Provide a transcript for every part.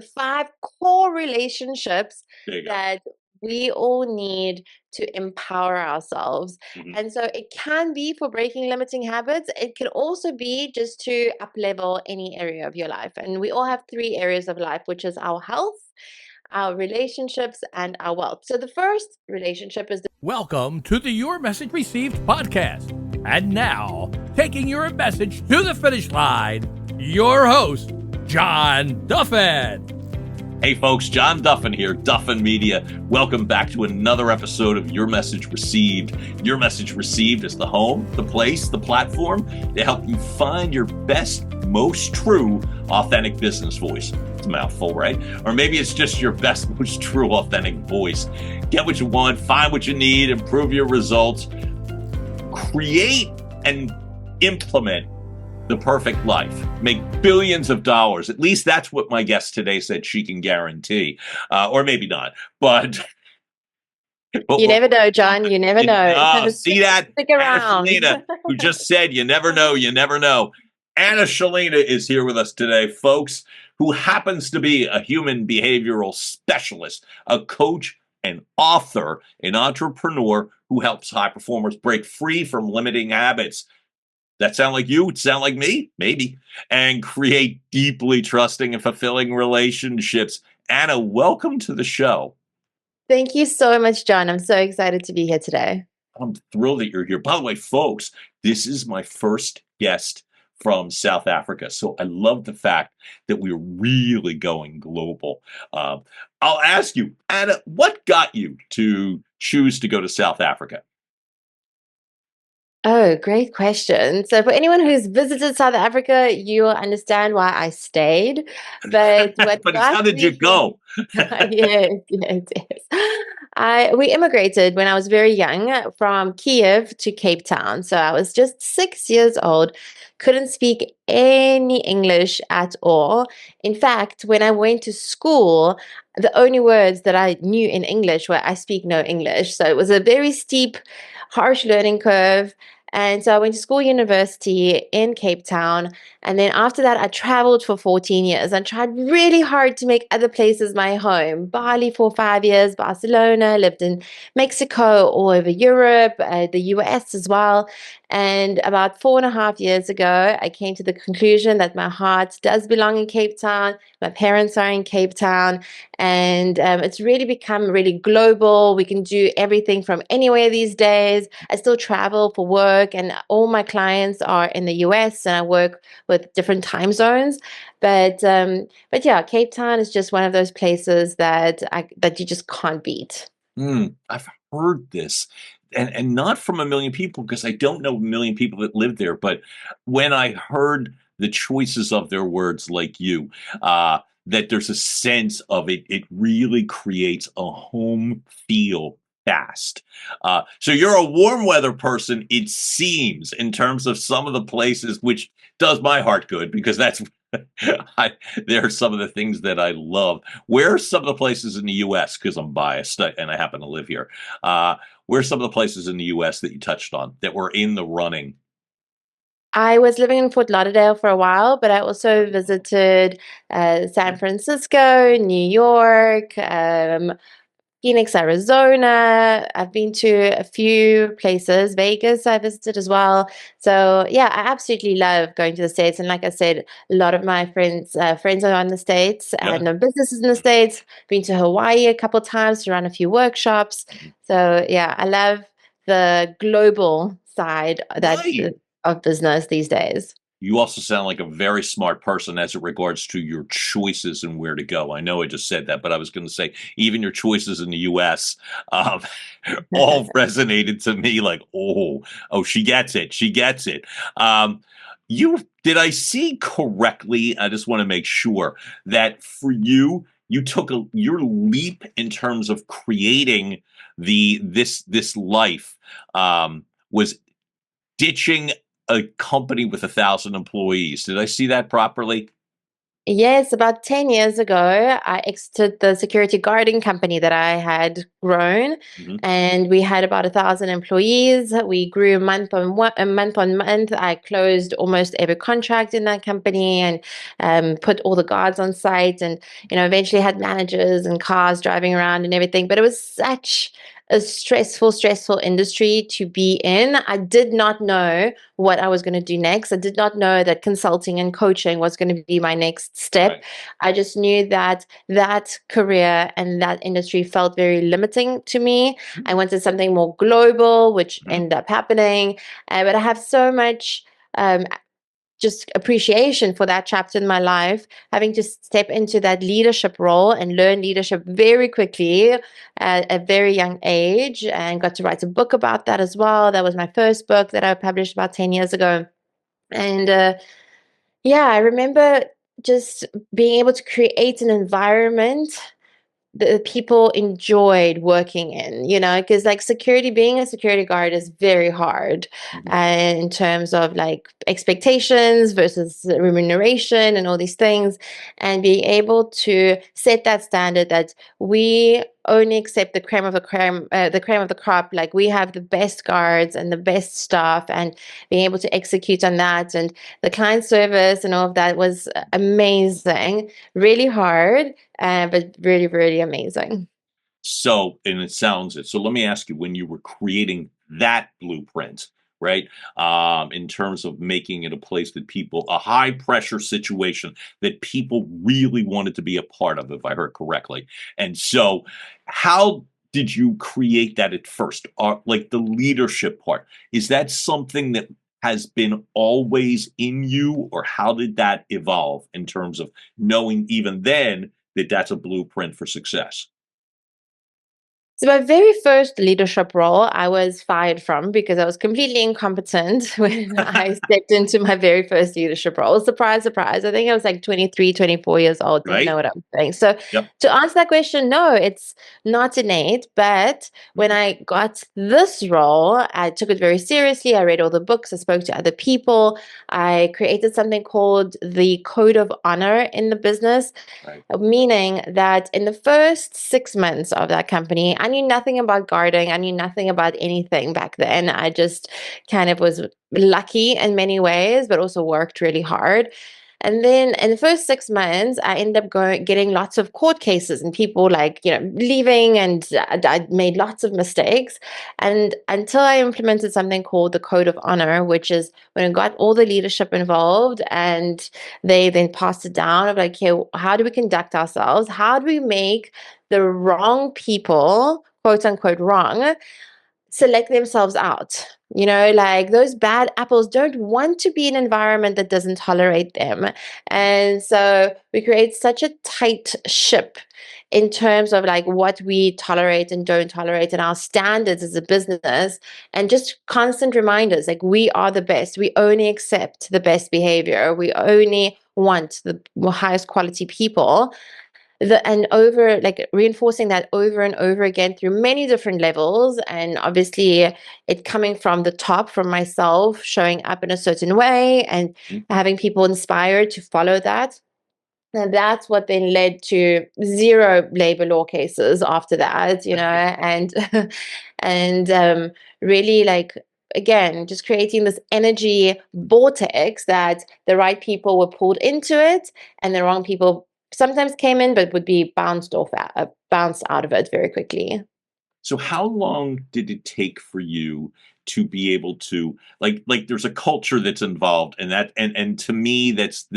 the 5 core relationships There you go. that we all need to empower ourselves. Mhm. And so it can be for breaking limiting habits. It can also be just to up level any area of your life. And we all have 3 areas of life, which is our health, our relationships, and our wealth. So the first relationship is Welcome to the Your Message Received podcast. And now, taking your message to the finish line, your host, John Duffin. Hey folks, John Duffin here, Duffin Media. Welcome back to another episode of Your Message Received. Your Message Received is the home, the place, the platform to help you find your best, most true, authentic business voice. It's a mouthful, right? Or maybe it's just your best, most true, authentic voice. Get what you want, find what you need, improve your results, create and implement the perfect life, make billions of dollars. At least that's what my guest today said she can guarantee, or maybe not. But you never know, John. You never know. see that? Stick Anna around. Shilina, who just said, you never know, you never know. Anna Shilina is here with us today, folks, who happens to be a human behavioral specialist, a coach, an author, an entrepreneur who helps high performers break free from limiting habits. That sound like you? It sound like me? Maybe. And create deeply trusting and fulfilling relationships. Anna, welcome to the show. Thank you so much, John. I'm so excited to be here today. I'm thrilled that you're here. By the way, folks, this is my first guest from South Africa. So I love the fact that we're really going global. I'll ask you, Anna, what got you to choose to go to South Africa? Oh, great question. So, for anyone who's visited South Africa, you will understand why I stayed. But what But it's got how did you me here? go? Yes, yes, yes. We immigrated when I was very young from Kiev to Cape Town. So I was just 6 years old, couldn't speak any English at all. In fact, when I went to school, the only words that I knew in English were I speak no English. So it was a very steep, harsh learning curve. And so I went to school university in Cape Town. And then after that, I traveled for 14 years. I tried really hard to make other places my home. Bali for 5 years, Barcelona, lived in Mexico, all over Europe, the US as well. And about 4.5 years ago, I came to the conclusion that my heart does belong in Cape Town. My parents are in Cape Town. And it's really become really global. We can do everything from anywhere these days. I still travel for work, and all my clients are in the US, and I work with different time zones. But yeah, Cape Town is just one of those places that you just can't beat. I've heard this, and not from a million people because I don't know a million people that live there. But when I heard the choices of their words, like you, that there's a sense of it. It really creates a home feel fast. So you're a warm weather person, it seems, in terms of some of the places, which does my heart good because that's. There are some of the things that I love. Where are some of the places in the U.S., because I'm biased and I happen to live here, where are some of the places in the U.S. that you touched on that were in the running? I was living in Fort Lauderdale for a while, but I also visited San Francisco, New York, Phoenix, Arizona. I've been to a few places. Vegas, I visited as well. So yeah, I absolutely love going to the States. And like I said, a lot of my friends are in the States Yeah. and businesses in the States. Been to Hawaii a couple times to run a few workshops. So yeah, I love the global side Right. of business these days. You also sound like a very smart person as it regards to your choices and where to go. I know I just said that, but I was going to say even your choices in the U.S. Um, all resonated to me. Like, oh, she gets it. She gets it. You did I see correctly? I just want to make sure that for you, you took your leap in terms of creating this life was ditching a company with 1,000 employees. Did I see that properly? Yes, about 10 years ago, I exited the security guarding company that I had grown, Mhm. and we had about 1,000 employees. We grew month on month. I closed almost every contract in that company and put all the guards on site, and eventually had managers and cars driving around and everything. But it was such a stressful industry to be in. I did not know what I was going to do next. I did not know that consulting and coaching was going to be my next step. Right. I just knew that that career and that industry felt very limiting to me. I wanted something more global, which Mhm. ended up happening. But I have so much just appreciation for that chapter in my life, having to step into that leadership role and learn leadership very quickly at a very young age, and got to write a book about that as well. That was my first book that I published about 10 years ago. And yeah, I remember just being able to create an environment the people enjoyed working in, because like being a security guard is very hard Mhm. in terms of like expectations versus remuneration and all these things. And being able to set that standard that we only accept the cream of the crop. Like we have the best guards and the best staff, and being able to execute on that. And the client service and all of that was amazing, really hard, but really, really amazing. So, and it sounds it. So let me ask you, when you were creating that blueprint, right? In terms of making it a place that a high pressure situation that people really wanted to be a part of, if I heard correctly. And so, how did you create that at first? Like the leadership part, is that something that has been always in you, or how did that evolve in terms of knowing even then that that's a blueprint for success? So my very first leadership role, I was fired from because I was completely incompetent when I stepped into my very first leadership role. Surprise, surprise. I think I was like 23, 24 years old, didn't know Right? what I was doing. So Yep. to answer that question, no, it's not innate. But when Mhm. I got this role, I took it very seriously. I read all the books, I spoke to other people. I created something called the Code of Honor in the business, Right. meaning that in the first 6 months of that company, I knew nothing about guarding. I knew nothing about anything back then. I just kind of was lucky in many ways, but also worked really hard. And then in the first 6 months, I ended up getting lots of court cases and people like, leaving, and I made lots of mistakes. And until I implemented something called the Code of Honor, which is when I got all the leadership involved, and they then passed it down of like, okay, how do we conduct ourselves? How do we make the wrong people, quote unquote, wrong, select themselves out? Like those bad apples don't want to be in an environment that doesn't tolerate them. And so we create such a tight ship in terms of like what we tolerate and don't tolerate and our standards as a business, and just constant reminders like we are the best. We only accept the best behavior. We only want the highest quality people, and over like reinforcing that over and over again through many different levels, and obviously it coming from the top, from myself showing up in a certain way and Mhm. having people inspired to follow that. And that's what then led to zero labor law cases after that, and and really like again just creating this energy vortex that the right people were pulled into it, and the wrong people sometimes came in but would be bounced out of it very quickly. So how long did it take for you to be able to there's a culture that's involved, and to me there's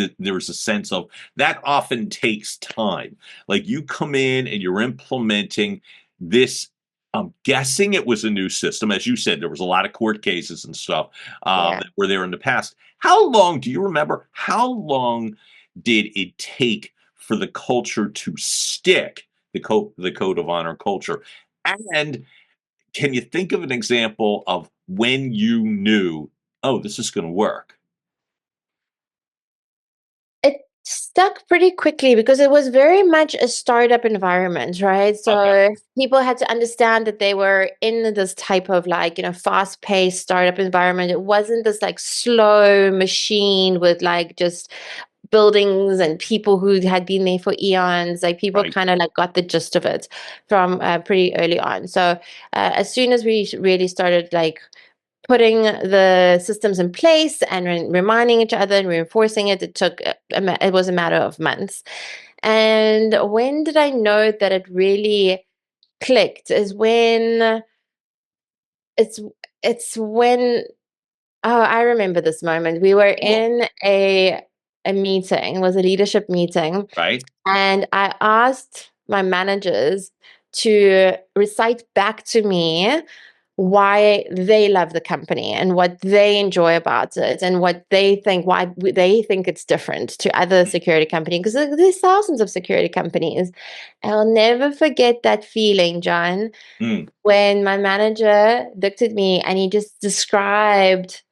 a sense of that often takes time. Like you come in and you're implementing this. I'm guessing it was a new system. As you said, there was a lot of court cases and stuff Yeah. that were there in the past. How long do you remember? How long did it take for the culture to stick? The code of honor culture, and can you think of an example of when you knew, "Oh, this is gonna work?" It stuck pretty quickly because it was very much a startup environment, right? Okay. So people had to understand that they were in this type of like, fast-paced startup environment. It wasn't this like slow machine with like just buildings and people who had been there for eons. Like people Right. kind of like got the gist of it from pretty early on. So as soon as we really started like putting the systems in place and reminding each other and reinforcing it, it was a matter of months. And when did I know that it really clicked is when it's it's when oh, I remember this moment. We were Cool. in a meeting, it was a leadership meeting, Right. and I asked my managers to recite back to me why they love the company and what they enjoy about it and what they think, why they think it's different to other security companies, because there's thousands of security companies. I'll never forget that feeling, John, Mm, when my manager looked at me and he just described,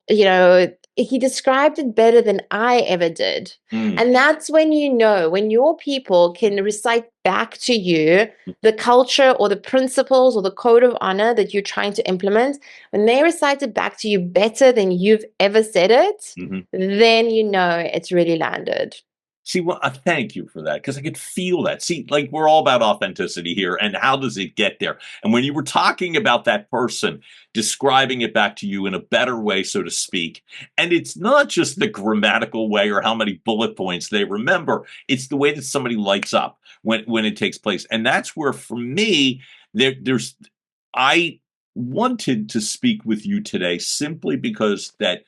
he described it better than I ever did. mm, And that's when you know, when your people can recite back to you the culture or the principles or the code of honor that you're trying to implement, when they recite it back to you better than you've ever said it, mhm. then you know it's really landed. See, well, thank you for that because I could feel that. See, like we're all about authenticity here, and how does it get there? And when you were talking about that person describing it back to you in a better way, so to speak, and it's not just the grammatical way or how many bullet points they remember; it's the way that somebody lights up when it takes place, and that's where, for me, there's. I wanted to speak with you today simply because that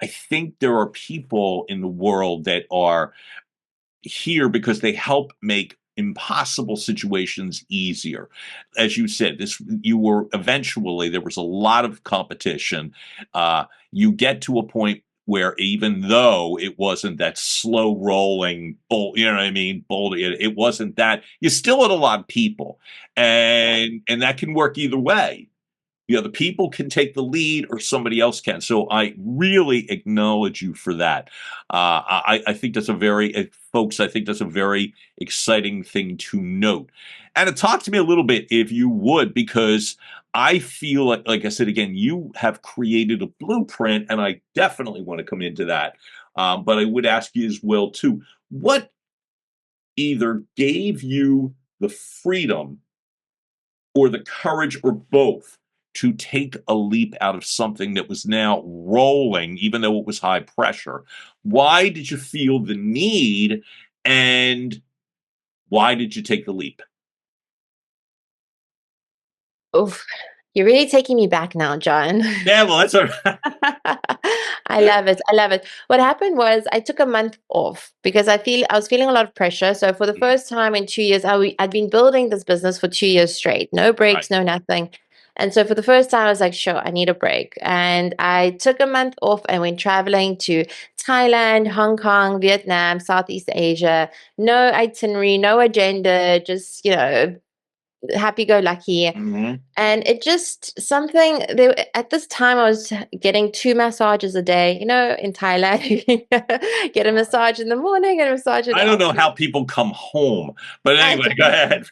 I think there are people in the world that are here because they help make impossible situations easier. As you said, this you were eventually there was a lot of competition. You get to a point where even though it wasn't that slow rolling bolt, you know what I mean, bolt, it wasn't that you still had a lot of people, and that can work either way. The people can take the lead or somebody else can. So I really acknowledge you for that. I think that's a very, folks, I think that's a very exciting thing to note. And talk to me a little bit, if you would, because I feel like I said again, you have created a blueprint, and I definitely want to come into that. But I would ask you as well too, what either gave you the freedom or the courage or both to take a leap out of something that was now rolling, even though it was high pressure? Why did you feel the need, and why did you take the leap? Oof, you're really taking me back now, John. Yeah, well, that's all right. I love it. I love it. What happened was I took a month off because I was feeling a lot of pressure. So for the first time in 2 years, I'd been building this business for 2 years straight, no Right. breaks, no nothing. And so for the first time, I was like, sure, I need a break. And I took a month off and went traveling to Thailand, Hong Kong, Vietnam, Southeast Asia. No itinerary, no agenda, just, happy go lucky. Mhm. And it just something there at this time I was getting 2 massages a day, in Thailand. Get a massage in the morning and a massage in I the don't know how afternoon. people come home, but I anyway, go don't ahead.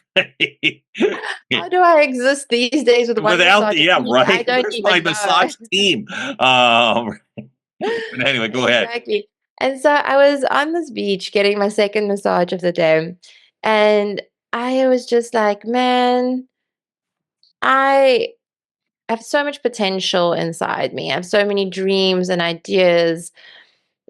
How do I exist these days with one Without massage the a yeah, week? I right? don't Where's my even know. massage team? Um, but anyway, go ahead. Exactly. And so I was on this beach getting my second massage of the day, and I was just like, "Man, I have so much potential inside me. I have so many dreams and ideas."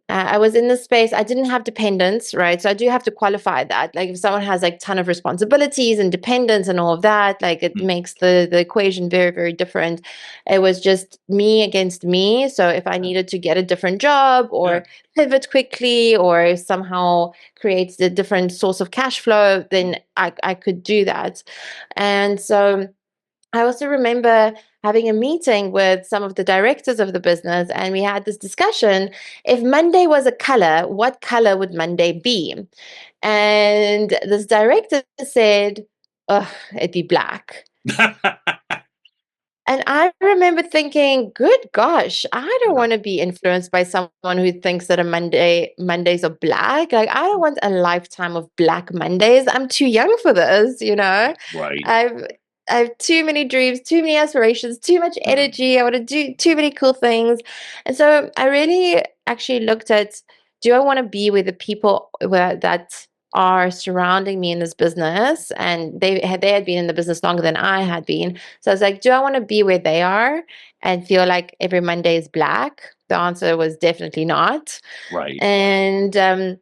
I was in this space. I didn't have dependents, right? So I do have to qualify that. Like if someone has like ton of responsibilities and dependents and all of that, like it Mm, makes the equation very, very different. It was just me against me. So if I needed to get a different job yeah. or pivot quickly or somehow create a different source of cash flow, then I could do that. And so I also remember having a meeting with some of the directors of the business, and we had this discussion. If Monday was a color, what color would Monday be? And this director said, "Oh, it'd be black." And I remember thinking, good gosh, I don't Yeah, want to be influenced by someone who thinks that Mondays are black. Like I don't want a lifetime of black Mondays. I'm too young for this. right. I've I have too many dreams, too many aspirations, too much Mm, energy. I want to do too many cool things. And so I really actually looked at, do I want to be with the people that are surrounding me in this business? And they had been in the business longer than I had been. So I was like, do I want to be where they are and feel like every Monday is black? The answer was definitely not. Right. And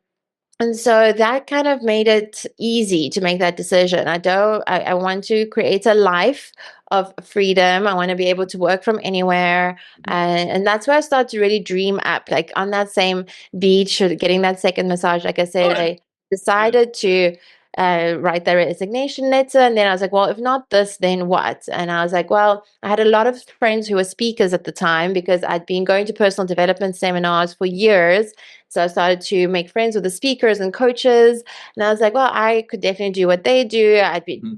so that kind of made it easy to make that decision. I want to create a life of freedom. I want to be able to work from anywhere. And that's where I started to really dream up, like on that same beach or getting that second massage. Like I said, Good. I decided to write the resignation letter. And then I was like, well, if not this, then what? And I was like, well, I had a lot of friends who were speakers at the time because I'd been going to personal development seminars for years. So I started to make friends with the speakers and coaches. And I was like, well, I could definitely do what they do.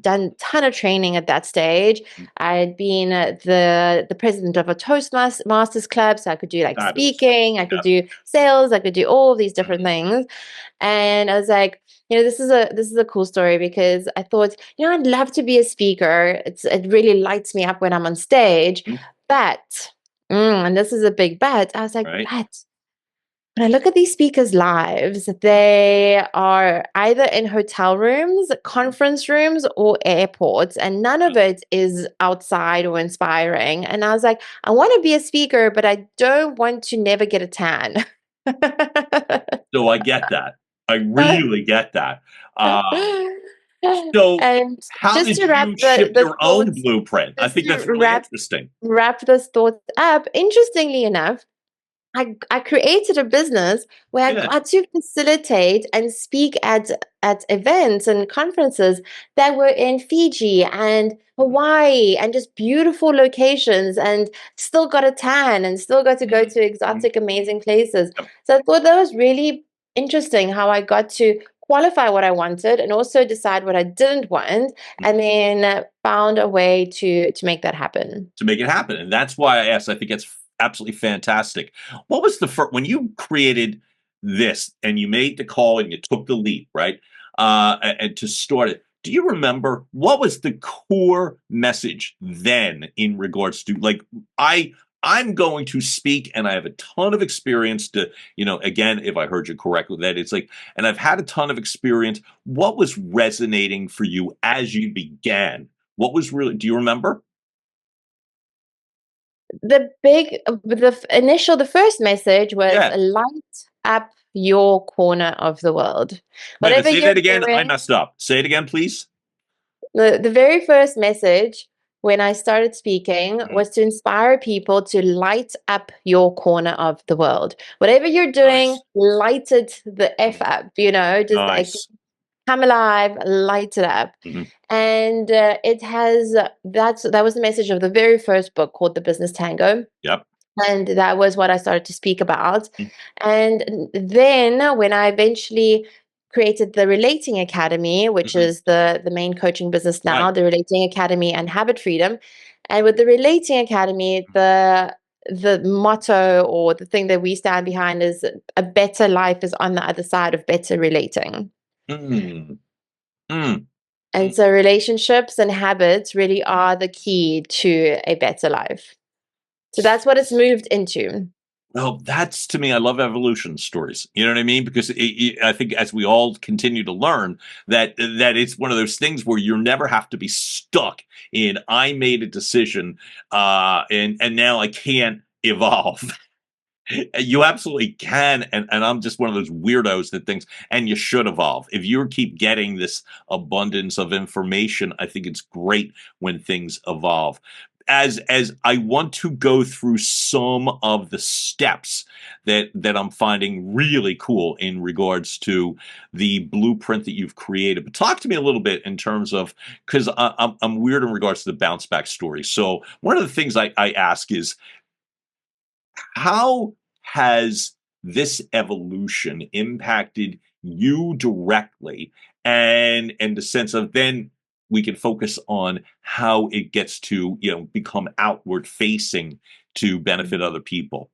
Done a ton of training at that stage. I'd been the president of a Toastmasters club. So I could do like Fabulous. speaking, I could Yeah. do sales, I could do all of these different things. And I was like, this is a cool story because I thought, I'd love to be a speaker. It really lights me up when I'm on stage. Mhm. But, and this is a big but, I was like, Right. but when I look at these speakers' lives, they are either in hotel rooms, conference rooms, or airports, and none of it is outside or inspiring. And I was like, I want to be a speaker, but I don't want to never get a tan. So I get that. I really get that. So And how just did to wrap you shift the your own thoughts, blueprint? I just think to that's really interesting. wrap this thought up, interestingly enough, I created a business where I Yeah. got to facilitate and speak at events and conferences that were in Fiji and Hawaii and just beautiful locations, and still got a tan and still got to go Mhm. to Mhm. exotic, amazing places. Yep. So I thought that was really interesting how I got to qualify what I wanted and also decide what I didn't want, and then found a way to make that happen. To make it happen. And that's why I asked. I think it's absolutely fantastic. What was the first when you created this and you made the call and you took the leap, right? And to start it, do you remember what was the core message then in regards to like I I'm going to speak and I have a ton of experience to, again, if I heard you correctly, that it's like, and I've had a ton of experience. What was resonating for you as you began? What was really, do you remember? The first message was Yeah. light up your corner of the world. Wait a minute, Whatever say you're that again. I doing, messed up. Say it again, please. the very first message when I started speaking Mhm. was to inspire people to light up your corner of the world. Whatever you're doing, Nice. light it the F Mhm. up, just like Nice. come alive, light it up. Mhm. And that was the message of the very first book called The Business Tango. Yep. And that was what I started to speak about. Mm. And then when I eventually created the Relating Academy, which Mhm. is the main coaching business now, Right. the Relating Academy and Habit Freedom. And with the Relating Academy, the motto or the thing that we stand behind is a better life is on the other side of better relating. Mm. Mm. And Mm. so relationships and habits really Mm. are the key to a better life. So that's what it's moved into. Well, that's to me, I love evolution stories. You know what I mean? Because I think as we all continue to learn that it's one of those things where you never have to be stuck in I made a decision and now I can't evolve. You absolutely can, and I'm just one of those weirdos that thinks, and you should evolve. If you keep getting this abundance of information, I think it's great when things evolve. As I want to go through some of the steps that I'm finding really cool in regards to the blueprint that you've created. But talk to me a little bit in terms of because I'm weird in regards to the bounce back story. So one of the things I ask is how has this evolution impacted you directly and the sense of then we can focus on how it gets to become outward facing to benefit other people.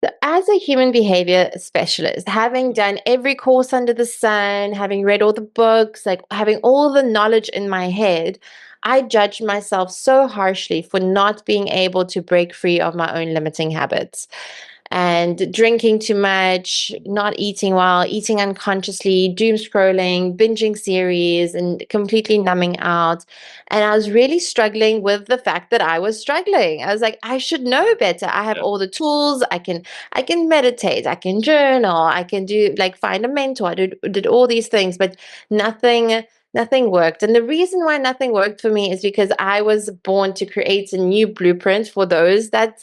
So as a human behavior specialist, having done every course under the sun, having read all the books, like having all the knowledge in my head, I judged myself so harshly for not being able to break free of my own limiting habits. and drinking too much, not eating well, eating unconsciously, doom scrolling, binging series, and completely numbing out. And I was really struggling with the fact that I was struggling. I was like, I should know better. I have Yeah. all the tools. I can meditate, I can journal, I can do like find a mentor. I did all these things, but nothing worked. And the reason why nothing worked for me is because I was born to create a new blueprint for those that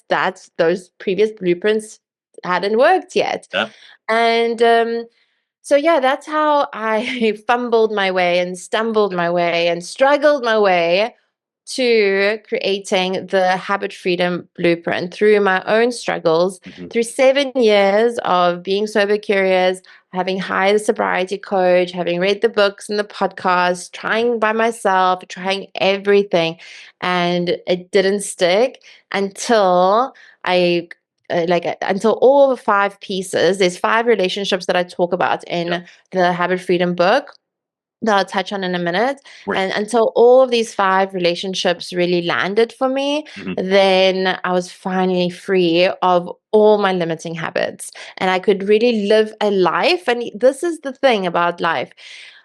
those previous blueprints hadn't worked yet. Yeah. And so yeah, that's how I fumbled my way and stumbled my way and struggled my way to creating the habit freedom blueprint through my own struggles, Mhm. through 7 years of being sober curious, having hired a sobriety coach, having read the books and the podcasts, trying by myself, trying everything. And it didn't stick until I until all the 5 pieces. There's 5 relationships that I talk about Yeah. in the habit freedom book that I'll touch on in a minute. Great. And until all of these 5 relationships really landed for me, Mhm. then I was finally free of all my limiting habits. And I could really live a life. And this is the thing about life.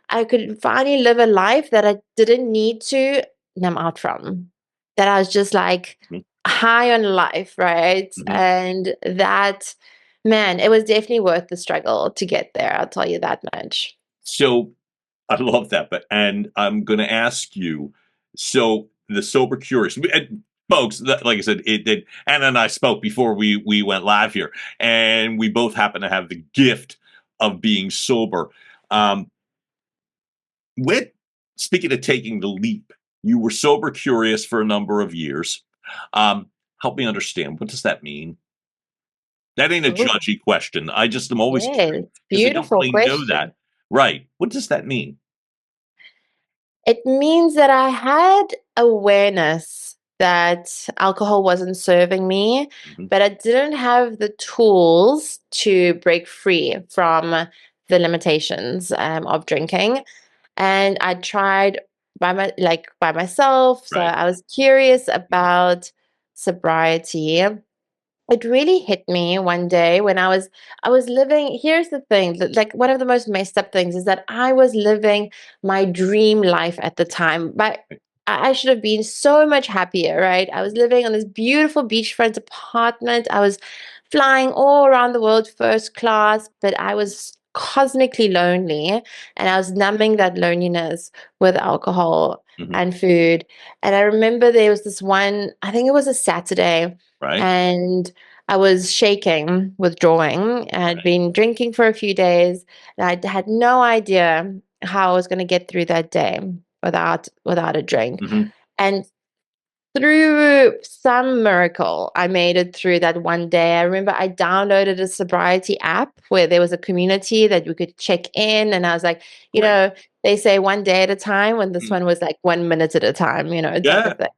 I could finally live a life that I didn't need to numb out from. That I was just like Mhm. high on life, right? Mhm. And that, man, it was definitely worth the struggle to get there. I'll tell you that much. So I love that, but and I'm gonna ask you, so the sober curious, and folks, like I said, Anna and I spoke before we went live here, and we both happen to have the gift of being sober. Um, with speaking of taking the leap, you were sober curious for a number of years. Help me understand, what does that mean? That ain't a Oh, judgy question. I just am always curious yes. because I don't Beautiful really know that. question. Right. What does that mean? It means that I had awareness that alcohol wasn't serving me, Mhm. but I didn't have the tools to break free from the limitations of drinking. And I tried by myself. So Right. I was curious Mhm. about sobriety. It really hit me one day when I was living. Here's the thing, like one of the most messed up things is that I was living my dream life at the time, but I should have been so much happier, right? I was living on this beautiful beachfront apartment. I was flying all around the world first class, but I was cosmically lonely, and I was numbing that loneliness with alcohol Mhm. and food. And I remember there was this one, I think it was a Saturday, Right. and I was shaking, withdrawing. I'd Right. been drinking for a few days, and I had no idea how I was going to get through that day without a drink. Mhm. And through some miracle, I made it through that one day. I remember I downloaded a sobriety app where there was a community that we could check in, and I was like, Great. they say one day at a time. When this Mm. one was like 1 minute at a time, type of Yeah. thing.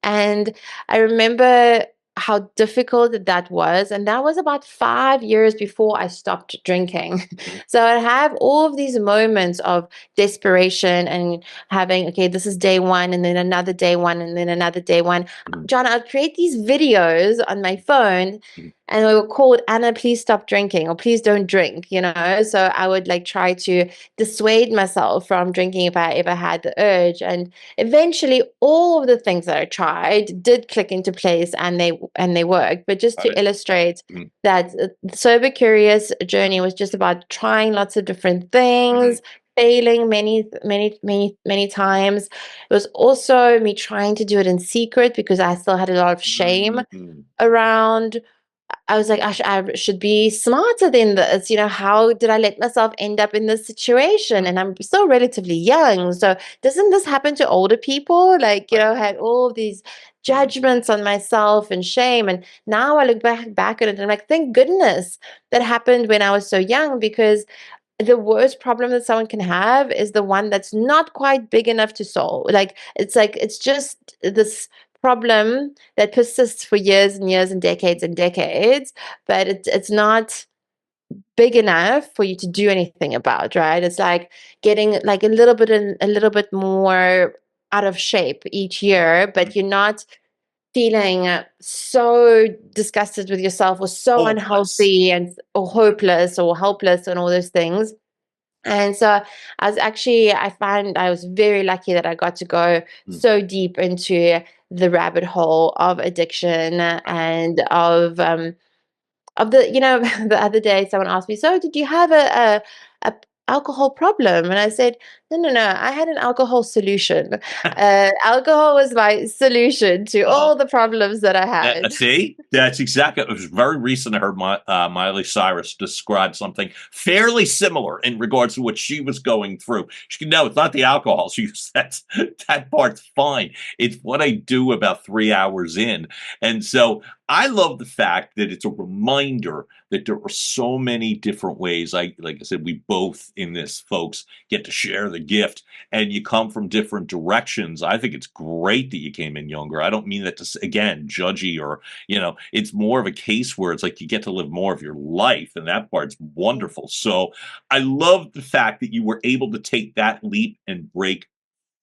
And I remember how difficult that was. And that was about 5 years before I stopped drinking. Mhm. So I have all of these moments of desperation and having, okay, this is day one, and then another day one, and then another day one. Mhm. John, I'll create these videos on my phone, Mhm. and they were called Anna, please stop drinking, or please don't drink. So I would like try to dissuade myself from drinking if I ever had the urge. And eventually all of the things that I tried did click into place, and they worked. But just Got to it. illustrate Mhm. that the sober curious journey was just about trying lots of different Mhm. things, failing many times. It was also me trying to do it in secret because I still had a lot of shame Mhm. around. I was like, I should be smarter than this. How did I let myself end up in this situation? Mhm. And I'm still relatively young. So doesn't this happen to older people? Like, Right. I had all of these Mhm. judgments on myself and shame. And now I look back at it and I'm like, thank goodness that happened when I was so young, because the worst problem that someone can have is the one that's not quite big enough to solve. Like it's just this problem that persists for years and years and decades, but it's not big enough for you to do anything about, right? It's like getting like a little bit more out of shape each year, Mhm. but you're not feeling so disgusted with yourself or so Hopeless. unhealthy and or hopeless or helpless and all those things. And so I find I was very lucky that I got to go Mm. so deep into the rabbit hole of addiction and of the, the other day someone asked me, so did you have a alcohol problem? And I said, no, no, no, I had an alcohol solution. Alcohol was my solution to Uh-huh. all the problems that I had. See, that's exactly. It was very recent. I heard Miley Cyrus describe something fairly similar in regards to what she was going through. She no, it's not the alcohol. That's that part's fine. It's what I do about 3 hours in, and so I love the fact that it's a reminder that there are so many different ways. Like I said, we both in this, folks, get to share the gift and you come from different directions. I think it's great that you came in younger. I don't mean that to, again, judgy or, it's more of a case where it's like you get to live more of your life, and that part's wonderful. So I love the fact that you were able to take that leap and break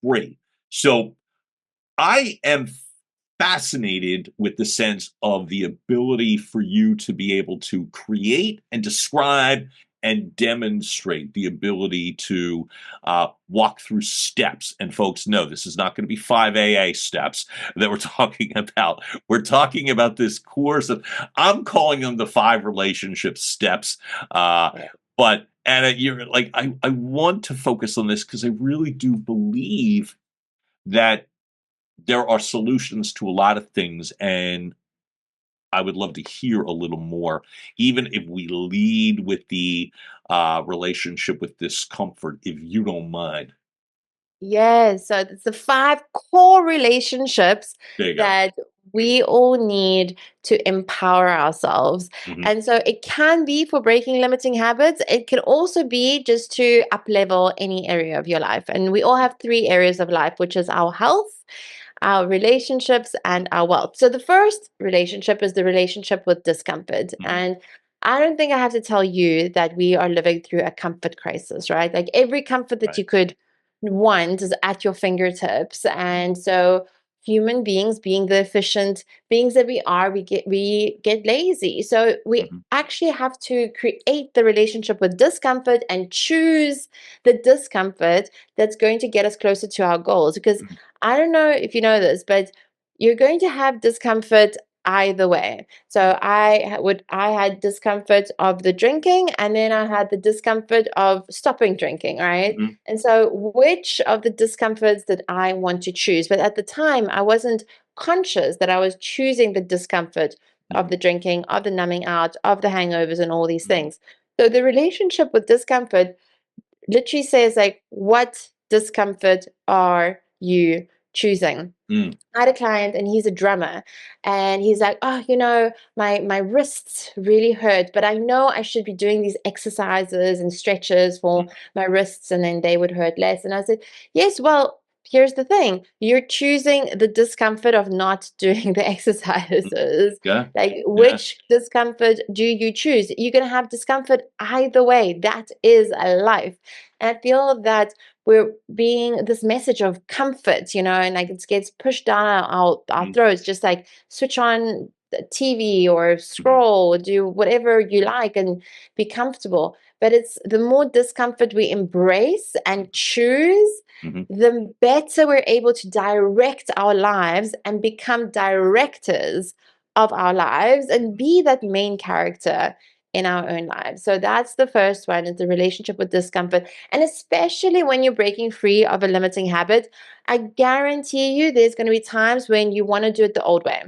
free. So I am fascinated with the sense of the ability for you to be able to create and describe and demonstrate the ability to walk through steps. And folks, know this is not going to be 5 AA steps that we're talking about. We're talking about this course of, I'm calling them the 5 relationship steps. Yeah. But Anna, you're like, I want to focus on this because I really do believe that there are solutions to a lot of things, and I would love to hear a little more, even if we lead with the relationship with discomfort, if you don't mind. Yes, so it's the 5 core relationships There you go. that we all need to empower ourselves. Hmm. And so it can be for breaking limiting habits. It can also be just to up-level any area of your life. And we all have 3 areas of life, which is our health, our relationships, and our wealth. So the first relationship is the relationship with discomfort. Hmm. And I don't think I have to tell you that we are living through a comfort crisis, right? Like every comfort that Right. you could want is at your fingertips. And so human beings, being the efficient beings that we are, we get lazy. So we Hmm. actually have to create the relationship with discomfort and choose the discomfort that's going to get us closer to our goals. Because Hmm. I don't know if you know this, but you're going to have discomfort either way. So I had discomfort of the drinking, and then I had the discomfort of stopping drinking, right? Hmm. And so which of the discomforts did I want to choose? But at the time, I wasn't conscious that I was choosing the discomfort of Hmm. the drinking, of the numbing out, of the hangovers, and all these Hmm. things. So the relationship with discomfort literally says, like, what discomfort are you choosing? Hmm. I had a client and he's a drummer, and he's like, oh, my wrists really hurt, but I know I should be doing these exercises and stretches for my wrists and then they would hurt less. And I said, yes, well, here's the thing. You're choosing the discomfort of not doing the Hmm. exercises. Yeah. Like, Yeah. which discomfort do you choose? You're going to have discomfort either way. That is a life. And I feel that we're being this message of comfort, and like it gets pushed down our Hmm. throats, just like switch on the TV or Hmm. scroll, do whatever you like and be comfortable. But it's the more discomfort we embrace and choose, Hmm. the better we're able to direct our lives and become directors of our lives and be that main character in our own lives. So that's the first one, is the relationship with discomfort. And especially when you're breaking free of a limiting habit, I guarantee you there's going to be times when you want to do it the old way.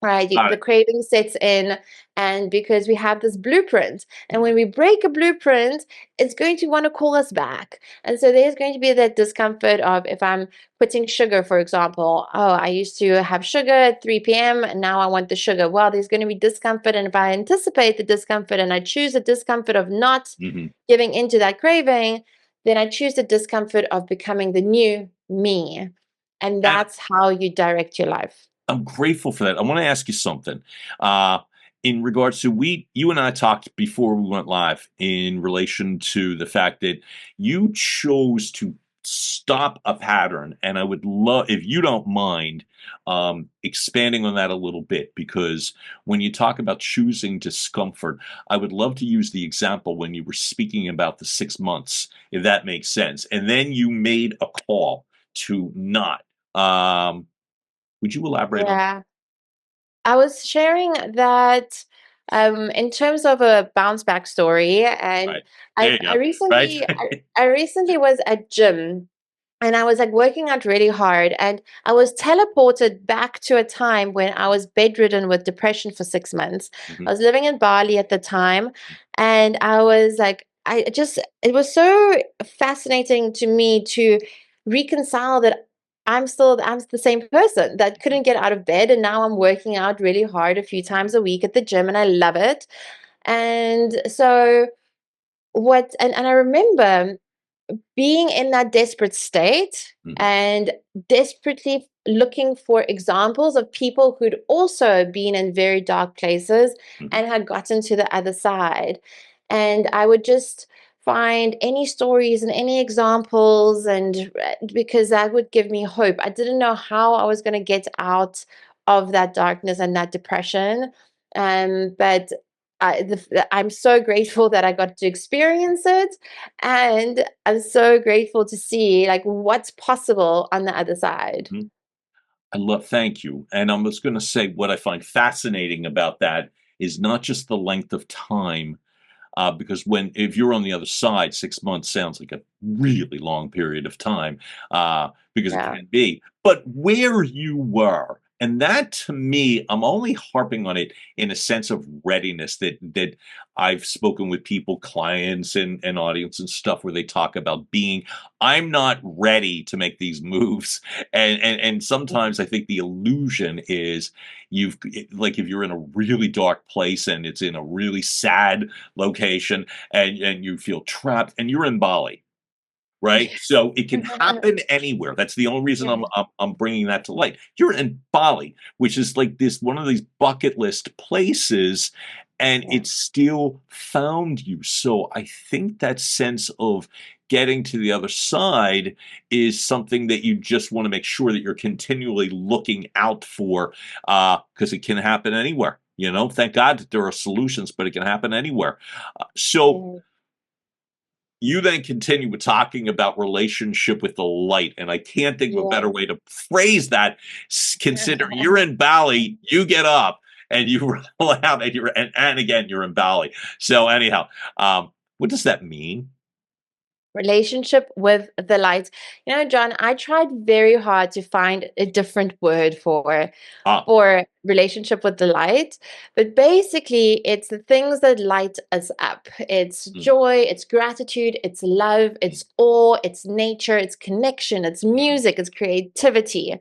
Right, Got the it. craving sets in, and because we have this blueprint, and when we break a blueprint, it's going to want to call us back. And so there's going to be that discomfort of, if I'm quitting sugar, for example. Oh, I used to have sugar at 3 p.m. and now I want the sugar. Well, there's going to be discomfort, and if I anticipate the discomfort and I choose the discomfort of not Hmm. giving into that craving, then I choose the discomfort of becoming the new me. And And that's how you direct your life. I'm grateful for that. I want to ask you something. In regards to, you and I talked before we went live in relation to the fact that you chose to stop a pattern, and I would love, if you don't mind, expanding on that a little bit, because when you talk about choosing discomfort, I would love to use the example when you were speaking about the 6 months, if that makes sense. And then you made a call to not. Would you elaborate on Yeah. I was sharing that in terms of a bounce back story, that? and Right. There you I go. Right. recently I recently was at gym, and I was like working out really hard, and I was teleported back to a time when I was bedridden with depression for 6 months. I Mhm. was living in Bali at the time, and I was like, it was so fascinating to me to reconcile that I'm the same person that couldn't get out of bed, and now I'm working out really hard a few times a week at the gym, and I love it. And so and I remember being in that desperate state Mhm. and desperately looking for examples of people who'd also been in very dark places Mhm. and had gotten to the other side. And I would just find any stories and any examples, and because that would give me hope. I didn't know how I was going to get out of that darkness and that depression. But I'm so grateful that I got to experience it, and I'm so grateful to see like what's possible on the other side. Mhm. Thank you. And I'm just going to say what I find fascinating about that is not just the length of time, because if you're on the other side, 6 months sounds like a really long period of time, because it Yeah. can be. But where you were, and that to me, I'm only harping on it in a sense of readiness, that I've spoken with people, clients, and audience and stuff, where they talk about being, I'm not ready to make these moves, and sometimes I think the illusion is like if you're in a really dark place and it's in a really sad location, and you feel trapped, and you're in Bali, right? Yes. So it can happen anywhere. That's the only reason Yeah. I'm bringing that to light. You're in Bali, which is like this one of these bucket list places, and Yeah. it still found you. So I think that sense of getting to the other side is something that you just want to make sure that you're continually looking out for, because it can happen anywhere. Thank God that there are solutions, but it can happen anywhere. So Yeah. you then continue with talking about relationship with the light, and I can't think of a better Yeah. way to phrase that. Consider you're in Bali, you get up and you roll out, and again you're in Bali. So anyhow, what does that mean? Relationship with the light. John, I tried very hard to find a different word Ah, for relationship with the light, but basically it's the things that light us up. It's mm, joy, it's gratitude, it's love, mm, it's awe, it's nature, it's connection, it's mhm, music, it's creativity.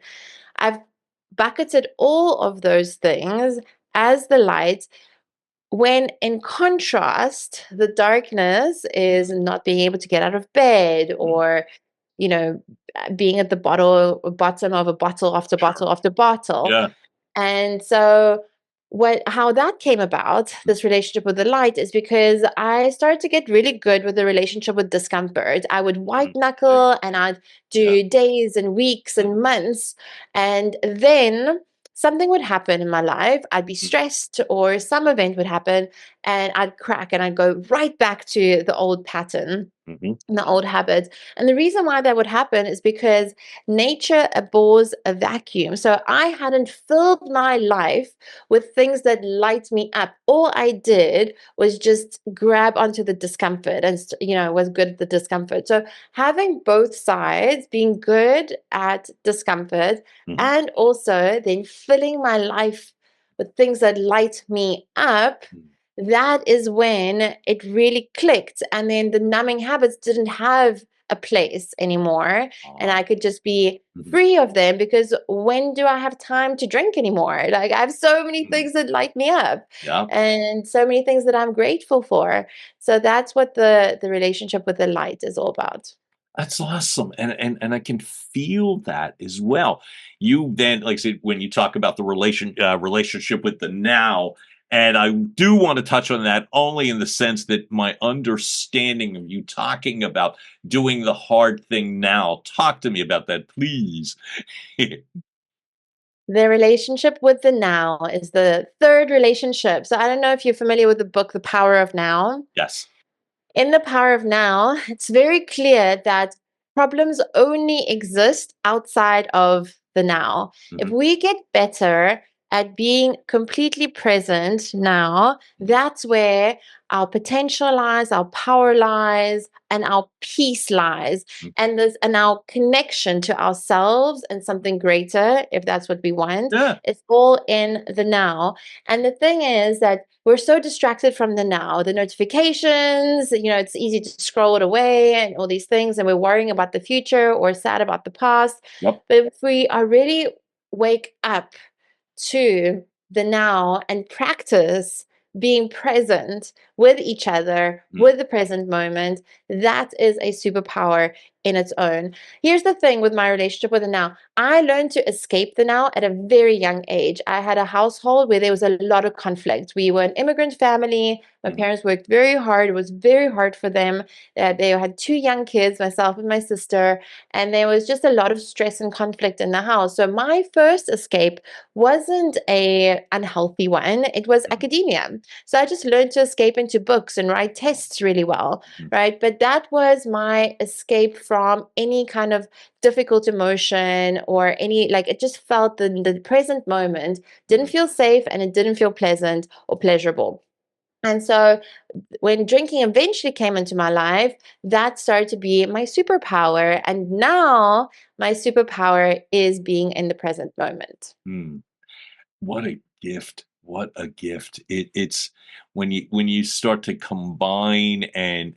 I've bucketed all of those things as the light, when in contrast, the darkness is mhm, not being able to get out of bed, mm. or, being at the bottom of a bottle after Sure. bottle after bottle. Yeah. And so how that came about, Mm, this relationship with the light, is because I started to get really good with the relationship with discomfort. I would white mhm. There you knuckle and I'd Yeah. do days and weeks Mhm, and months. And then something would happen in my life. I'd be mhm, stressed, or some event would happen, and I'd crack and I'd go right back to the old pattern, mhm, the old habits. And the reason why that would happen is because nature abhors a vacuum. So I hadn't filled my life with things that light me up. All I did was just grab onto the discomfort, and was good at the discomfort. So having both sides, being good at discomfort mhm, and also then filling my life with things that light me up, mhm. that is when it really clicked. And then the numbing habits didn't have a place anymore. And Ah, I could just be mhm, free of them, because when do I have time to drink anymore? Like, I have so many mhm. things that light me up, Yeah. and so many things that I'm grateful for. So that's what the relationship with the light is all about. That's awesome, and I can feel that as well. You then, like I said, when you talk about the relationship with the now, And I do want to touch on that only in the sense that my understanding of you talking about doing the hard thing now. Talk to me about that, please. The relationship with the now is the third relationship. So I don't know if you're familiar with the book, The Power of Now. Yes. In The Power of Now, it's very clear that problems only exist outside of the now. If Mhm, we get better at being completely present now, mhm, that's where our potential lies, our power lies, and our peace lies, mhm. and our connection to ourselves and something greater, if that's what we want. Yeah. It's all in the now. And the thing is that we're so distracted from the now, the notifications, it's easy to scroll it away and all these things, and we're worrying about the future or sad about the past. Yep. But if we are really wake up to the now and practice being present with each other, Mm, with the present moment, that is a superpower in its own. Here's the thing with my relationship with the now. I learned to escape the now at a very young age. I had a household where there was a lot of conflict. We were an immigrant family. My mhm, parents worked very hard. It was very hard for them. They had two young kids, myself and my sister, and there was just a lot of stress and conflict in the house. So my first escape wasn't a unhealthy one. It was mhm, academia. So I just learned to escape into books and write tests really well, mhm, right? But that was my escape from any kind of difficult emotion or any, like, it just felt the present moment didn't mhm, feel safe and it didn't feel pleasant or pleasurable. And so when drinking eventually came into my life, that started to be my superpower. And now my superpower is being in the present moment. mm. What a gift. What a gift. It's when you start to combine and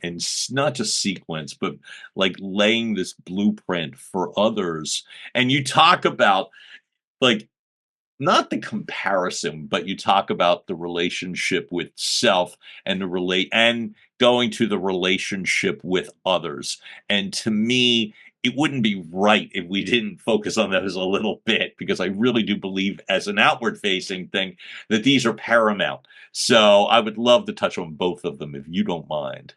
not just sequence, but like laying this blueprint for others. And you talk about like not the comparison, but you talk about the relationship with self and the relate and going to the relationship with others. And to me, it wouldn't be right if we didn't focus on those a little bit because I really do believe as an outward facing thing that these are paramount. So I would love to touch on both of them if you don't mind.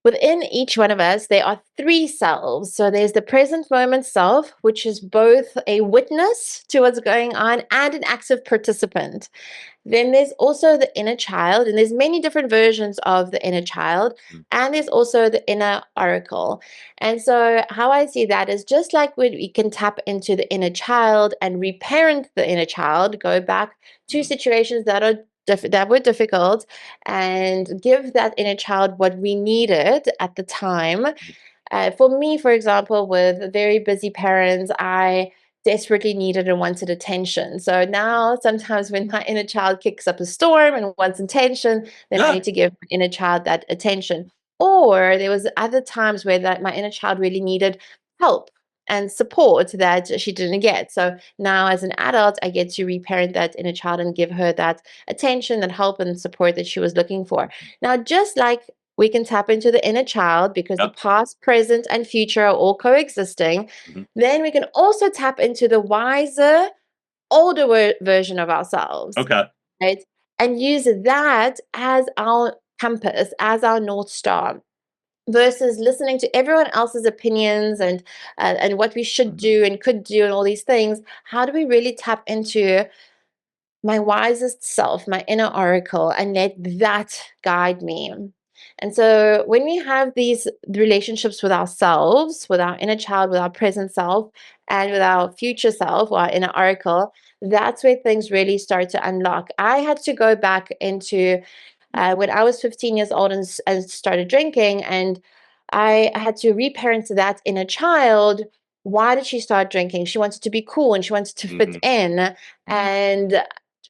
Within each one of us, there are three selves. So there's the present moment self, which is both a witness to what's going on and an active participant. Then there's also the inner child, and there's many different versions of the inner child, Mm, and there's also the inner oracle. And so how I see that is just like when we can tap into the inner child and reparent the inner child, go back to mhm, situations that were difficult and give that inner child what we needed at the time. mhm, For me, for example, with very busy parents, I desperately needed and wanted attention. So now sometimes when my inner child kicks up a storm and wants attention, then I yeah. need to give my inner child that attention. Or there was other times where that my inner child really needed help and support that she didn't get. So now as an adult, I get to reparent that inner child and give her that attention, that help and support that she was looking for. Now, just like we can tap into the inner child because the Yep. past, present, and future are all coexisting. Mhm. Then we can also tap into the wiser, older version of ourselves, Okay. right? And use that as our compass, as our North Star, versus listening to everyone else's opinions and what we should Mhm, do and could do and all these things. How do we really tap into my wisest self, my inner oracle, and let that guide me? And so when we have these relationships with ourselves, with our inner child, with our present self, and with our future self or our inner oracle, that's where things really start to unlock. I had to go back into when I was 15 years old and started drinking, and I had to reparent that inner child. Why did she start drinking? She wanted to be cool and she wanted to fit mhm, in. mhm, And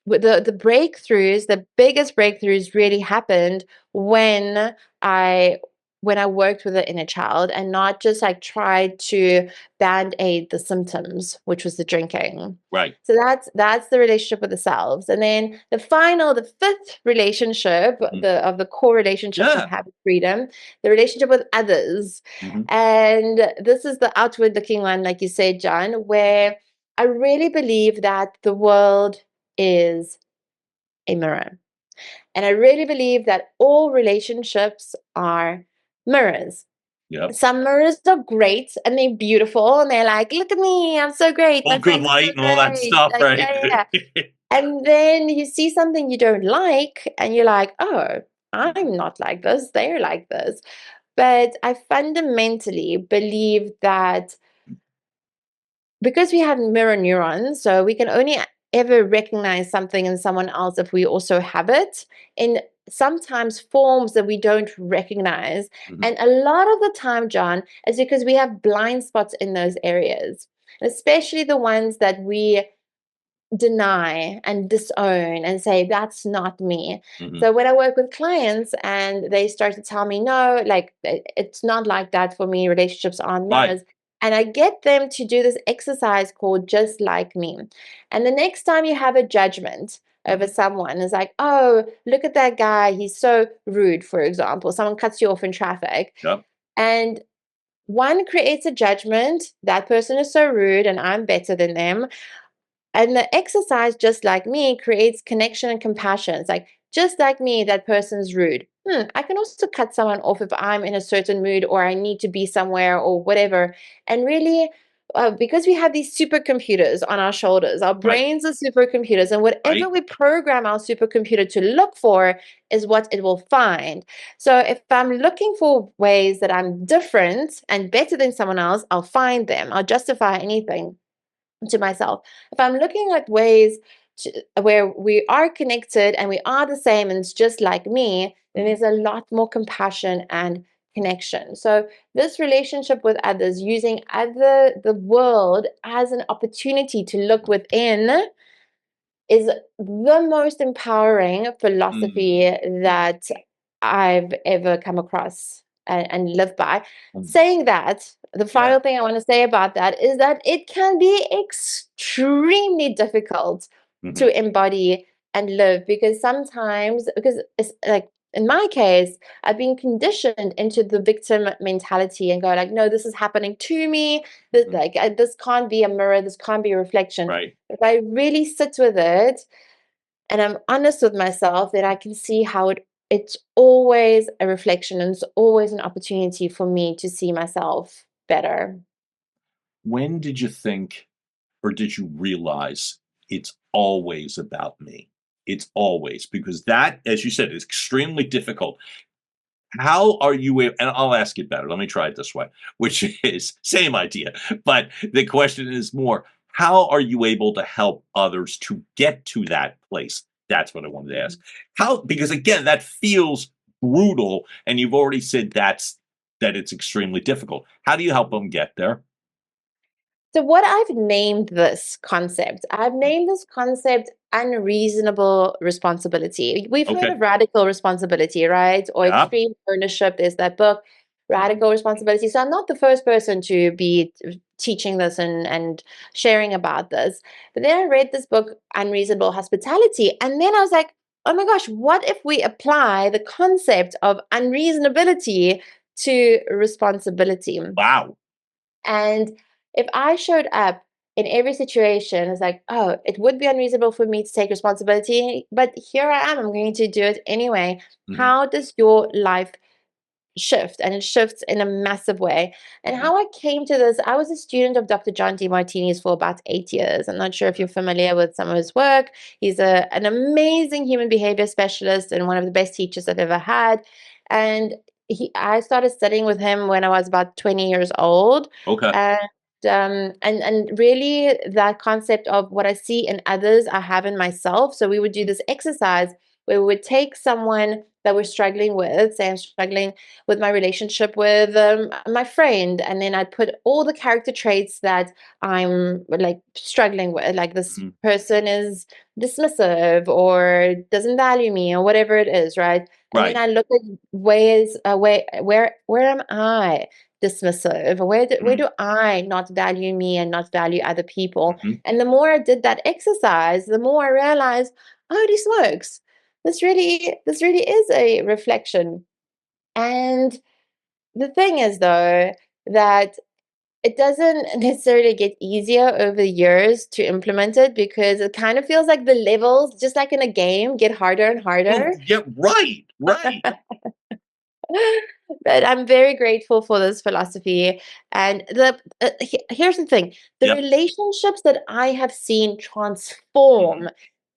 the breakthroughs, the biggest breakthroughs really happened when I when I worked with the inner child and not just like tried to band-aid the symptoms, which was the drinking. right. So that's the relationship with the selves. And then the fifth relationship, Mhm. the core relationships of Yeah. habit freedom, the relationship with others. Mhm, And this is the outward looking one, like you said, John, where I really believe that the world is a mirror. And I really believe that all relationships are mirrors. Yep. Some mirrors are great and they're beautiful and they're like, look at me, I'm so great. All My good friends are light so and all that great. stuff, Like, right? yeah, yeah, yeah. And then you see something you don't like and you're like, oh, I'm not like this. They're like this. But I fundamentally believe that because we have mirror neurons, so we can only ever recognize something in someone else if we also have it in sometimes forms that we don't recognize. Mhm. And a lot of the time, John, is because we have blind spots in those areas, especially the ones that we deny and disown and say that's not me. Mhm. So when I work with clients and they start to tell me no, like it's not like that for me, relationships aren't Right. mirrors, and I get them to do this exercise called just like me. And the next time you have a judgment over Mhm. someone, is like, oh, look at that guy, he's so rude, for example, someone cuts you off in traffic, Yep. and one creates a judgment, that person is so rude and I'm better than them. And the exercise, just like me, creates connection and compassion. It's like, just like me, that person's rude. I can also cut someone off if I'm in a certain mood or I need to be somewhere or whatever. And really, because we have these supercomputers on our shoulders, our Right. brains are supercomputers, and whatever Right. we program our supercomputer to look for is what it will find. So if I'm looking for ways that I'm different and better than someone else, I'll find them. I'll justify anything to myself. If I'm looking at ways where we are connected and we are the same and it's just like me, then Mhm. there's a lot more compassion and connection. So this relationship with others, using the world as an opportunity to look within, is the most empowering philosophy Mm. that I've ever come across and lived by. Mm. Saying that, the Yeah. final thing I want to say about that is that it can be extremely difficult Mhm. to embody and live, because sometimes, because it's like in my case, I've been conditioned into the victim mentality and go like, no, this is happening to me. This Mhm. like this can't be a mirror. This can't be a reflection. Right. If I really sit with it and I'm honest with myself, then I can see how it's always a reflection and it's always an opportunity for me to see myself better. When did you think or did you realize it's always about me? It's always because that, as you said, is extremely difficult. How are you and I'll ask it better. Let me try it this way, which is same idea, but the question is more, how are you able to help others to get to that place? That's what I wanted to ask. How because again, that feels brutal, and you've already said that it's extremely difficult. How do you help them get there? So what I've named this concept unreasonable responsibility. We've heard Okay. of radical responsibility, right? Or Yeah. extreme ownership. There's that book, Mhm. Radical Responsibility. So I'm not the first person to be teaching this and sharing about this. But then I read this book, Unreasonable Hospitality, and then I was like, oh my gosh, what if we apply the concept of unreasonability to responsibility? Wow. And if I showed up in every situation, it's like, oh, it would be unreasonable for me to take responsibility, but here I am, I'm going to do it anyway. Mhm. How does your life shift? And it shifts in a massive way. And Mhm. how I came to this, I was a student of Dr. John Demartini's for about 8 years. I'm not sure if you're familiar with some of his work. He's an amazing human behavior specialist and one of the best teachers I've ever had. And I started studying with him when I was about 20 years old. Okay. And and really that concept of what I see in others, I have in myself. So we would do this exercise where we would take someone that we're struggling with, say I'm struggling with my relationship with my friend, and then I'd put all the character traits that I'm like struggling with, like this Mhm. person is dismissive or doesn't value me or whatever it is, right? And then Right. I look at ways, where am I dismissive? Where Mhm. do I not value me and not value other people? Mhm. And the more I did that exercise, the more I realized, holy smokes, this really is a reflection. And the thing is, though, that it doesn't necessarily get easier over the years to implement it because it kind of feels like the levels, just like in a game, get harder and Well, harder. yeah, right, right. But I'm very grateful for this philosophy. And here's the thing, the Yep. relationships that I have seen Mhm. transform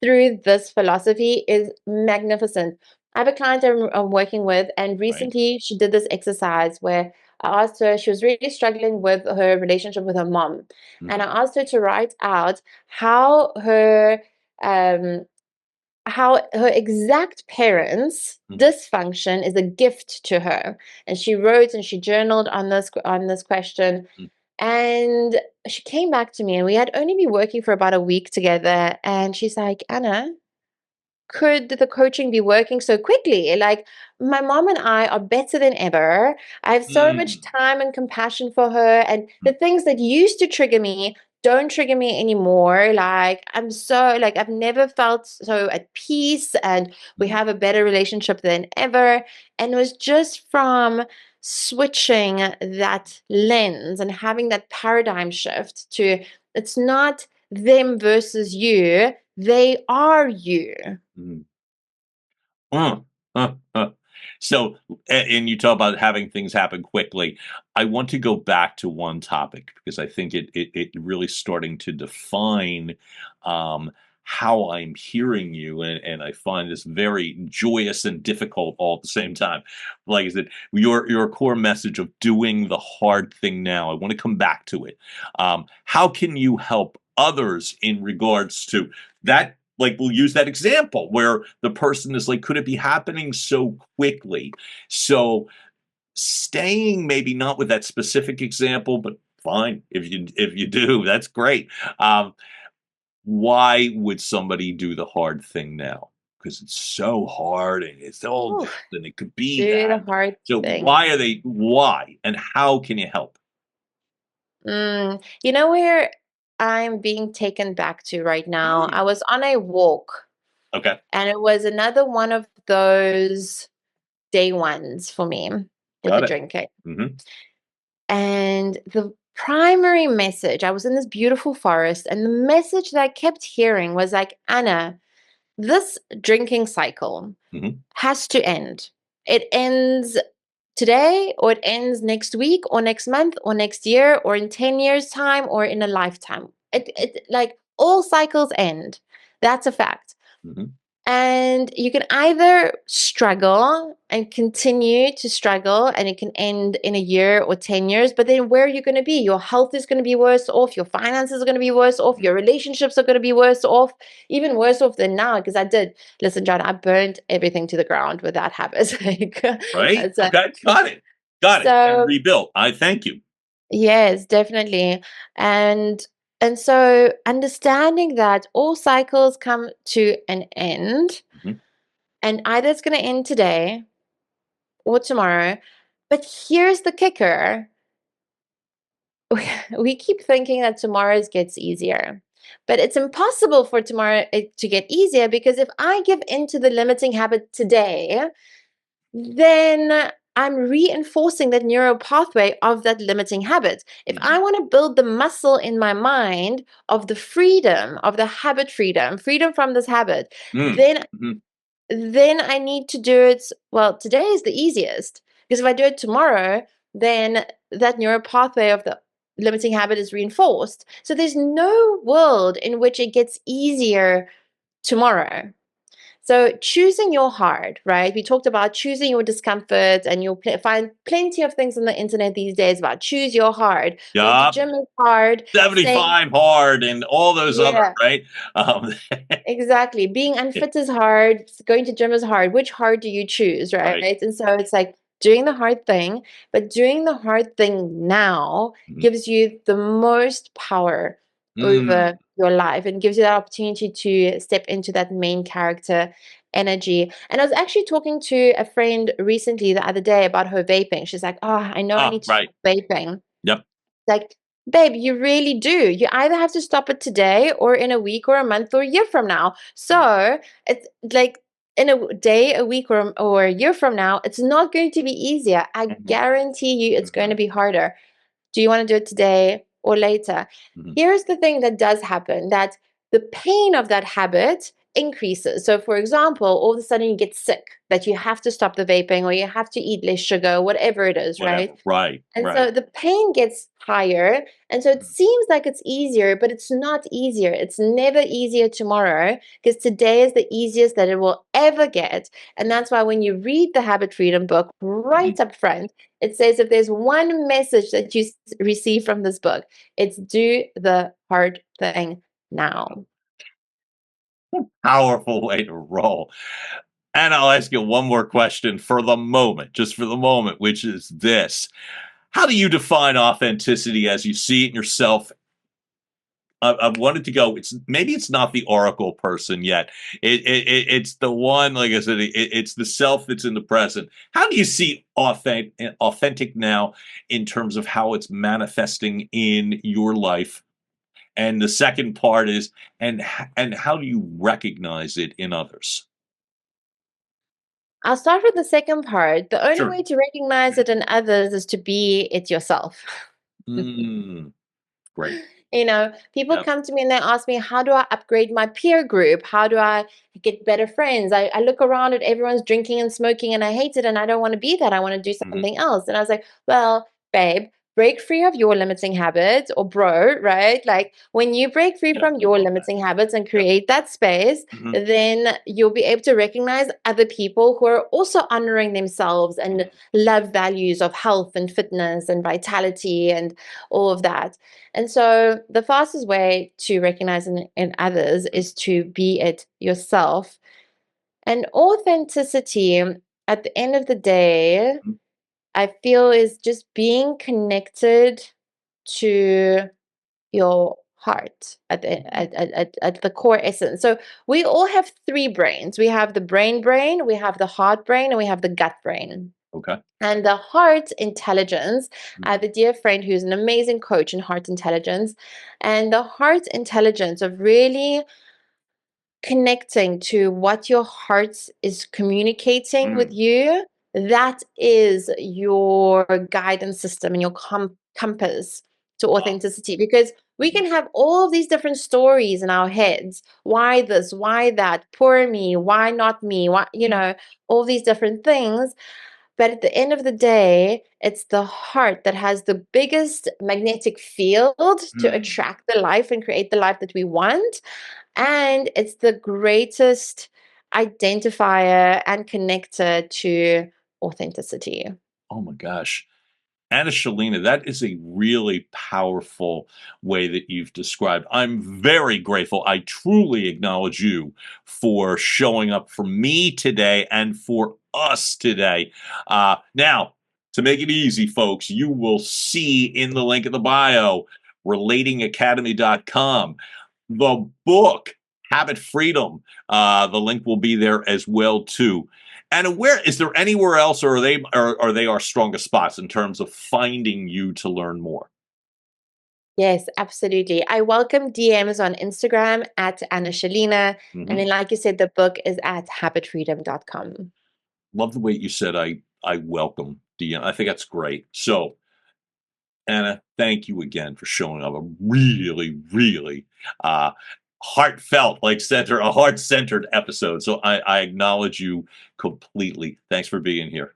through this philosophy is magnificent. I have a client I'm working with, and Right. recently she did this exercise where I asked her, she was really struggling with her relationship with her mom. And Mhm. I asked her to write out um, how her exact parents' Mhm. dysfunction is a gift to her. And she wrote and she journaled on this question. Mm. And she came back to me, and we had only been working for about a week together. And she's like, Anna, could the coaching be working so quickly? Like, my mom and I are better than ever. I have so much Mm. time and compassion for her. And Mm. the things that used to trigger me don't trigger me anymore. Like, I'm so, like, I've never felt so at peace. And we Mhm. have a better relationship than ever. And it was just from switching that lens and having that paradigm shift to it's not them versus you, they are you. Mhm. Uh, uh. So, and you talk about having things happen quickly. I want to go back to one topic because I think it really starting to define um, how I'm hearing you, and I find this very joyous and difficult all at the same time. Like I said, your core message of doing the hard thing now. I want to come back to it. How can you help others in regards to that? Like, we'll use that example where the person is like, could it be happening so quickly? So staying maybe not with that specific example, but fine, if you do, that's great. Um, why would somebody do the hard thing now? Because it's so hard and it's all Ooh, this and it could be do the that. hard So thing. why and how can you help? You know where I'm being taken back to right now? I Mm, was on a walk, okay, and it was another one of those day ones for me with the got it. drinking. Hmm. And the primary message, I was in this beautiful forest, and the message that I kept hearing was like, Anna, this drinking cycle Hmm. has to end. It ends today, or it ends next week, or next month, or next year, or in 10 years' time, or in a lifetime. It like all cycles end. That's a fact. Hmm. And you can either struggle and continue to struggle, and it can end in a year or 10 years, but then where are you going to be? Your health is going to be worse off, your finances are going to be worse off, your relationships are going to be worse off, even worse off than now. Because listen, John, I burned everything to the ground with that habit. Like, Right? it's a, Okay, got it, and so rebuilt. I thank you. yes, definitely. And and so understanding that all cycles come to an end, Mhm. and either it's going to end today or tomorrow. But here's the kicker. We keep thinking that tomorrow's gets easier. But it's impossible for tomorrow to get easier, because if I give into the limiting habit today, then I'm reinforcing that neural pathway of that limiting habit. If I Mhm. want to build the muscle in my mind of the freedom, of the habit freedom, freedom from this habit, Mm. then Mhm. I need to do it. Well, today is the easiest, because if I do it tomorrow, then that neural pathway of the limiting habit is reinforced. So there's no world in which it gets easier tomorrow. So choosing your hard, right? We talked about choosing your discomfort, and you'll find plenty of things on the internet these days about choose your hard. Going to Yup. gym is hard. Saying, 75 hard and all those other, yeah, right? Um, exactly. Being unfit is hard. Going to gym is hard. Which hard do you choose, right. right? And so it's like doing the hard thing, but doing the hard thing now Mhm. gives you the most power Mm. over your life, and gives you that opportunity to step into that main character energy. And I was actually talking to a friend recently the other day about her vaping. She's like, "Oh, I know I Ah, need to right. stop vaping." Yep. Like, babe, you really do. You either have to stop it today, or in a week, or a month, or a year from now. So it's like in a day, a week, or a year from now, it's not going to be easier. I Mhm. guarantee you it's going to Mhm. be harder. Do you want to do it today or later? Mhm. Here's the thing that does happen, that the pain of that habit increases. So for example, all of a sudden you get sick, that you have to stop the vaping or you have to eat less sugar, whatever it is, Whatever. right? Right. And Right. so the pain gets higher. And so it seems like it's easier, but it's not easier. It's never easier tomorrow, because today is the easiest that it will ever get. And that's why when you read the Habit Freedom book, right Mhm. up front, it says if there's one message that you receive from this book, it's do the hard thing now. Powerful way to roll. And I'll ask you one more question for the moment, just for the moment, which is this. How do you define authenticity as you see it in yourself? I wanted to go. It's not the oracle person yet. It's the one, like I said. It's the self that's in the present. How do you see authentic now in terms of how it's manifesting in your life? And the second part is, and how do you recognize it in others? I'll start with the second part. The only Sure. way to recognize it in others is to be it yourself. Mm, great. People Yep. come to me and they ask me, how do I upgrade my peer group? How do I get better friends? I look around at everyone's drinking and smoking and I hate it and I don't want to be that. I want to do Mhm. something else. And I was like, well, babe, break free of your limiting habits, or bro, right? Like when you break free Yep. from I your love that. limiting habits and Yep. create that space, Mhm. then you'll be able to recognize other people who are also honoring themselves and love values of health and fitness and vitality and all of that. And so the fastest way to recognize in others is to be it yourself. And authenticity, at the end of the day, Mhm. I feel is just being connected to your heart at the core essence. So we all have three brains. We have the brain, we have the heart brain, and we have the gut brain. Okay. And the heart intelligence, I Mhm. have a dear friend who's an amazing coach in heart intelligence. And the heart intelligence of really connecting to what your heart is communicating with Mm. you, that is your guidance system and your compass to Wow. authenticity. Because we Mhm. can have all of these different stories in our heads. Why this? Why that? Poor me. Why not me? Why, Mhm. all these different things. But at the end of the day, it's the heart that has the biggest magnetic field to Mm. attract the life and create the life that we want. And it's the greatest identifier and connector to authenticity. Oh my gosh. Anna Shilina, that is a really powerful way that you've described. I'm very grateful. I truly acknowledge you for showing up for me today and for us today. Now, to make it easy, folks, you will see in the link in the bio, relatingacademy.com, the book, Habit Freedom. The link will be there as well, too. And where is there anywhere else, or are they our strongest spots in terms of finding you to learn more? Yes, absolutely. I welcome DMs on Instagram at Anna Shilina. And Mhm. then, like you said, the book is at habitfreedom.com. Love the way you said I welcome DM. I think that's great. So, Anna, thank you again for showing up. A really, really uh, heartfelt, a heart-centered episode. So I acknowledge you completely. Thanks for being here.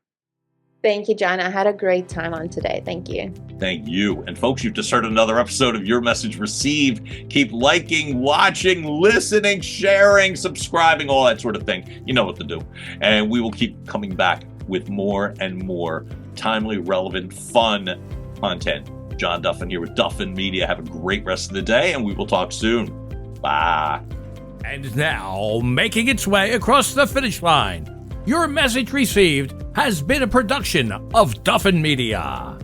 Thank you, John. I had a great time on today. Thank you. Thank you. And folks, you've just heard another episode of Your Message Received. Keep liking, watching, listening, sharing, subscribing, all that sort of thing. You know what to do. And we will keep coming back with more and more timely, relevant, fun content. John Duffin here with Duffin Media. Have a great rest of the day, and we will talk soon. Bye. And now, making its way across the finish line, Your Message Received has been a production of Duffin Media.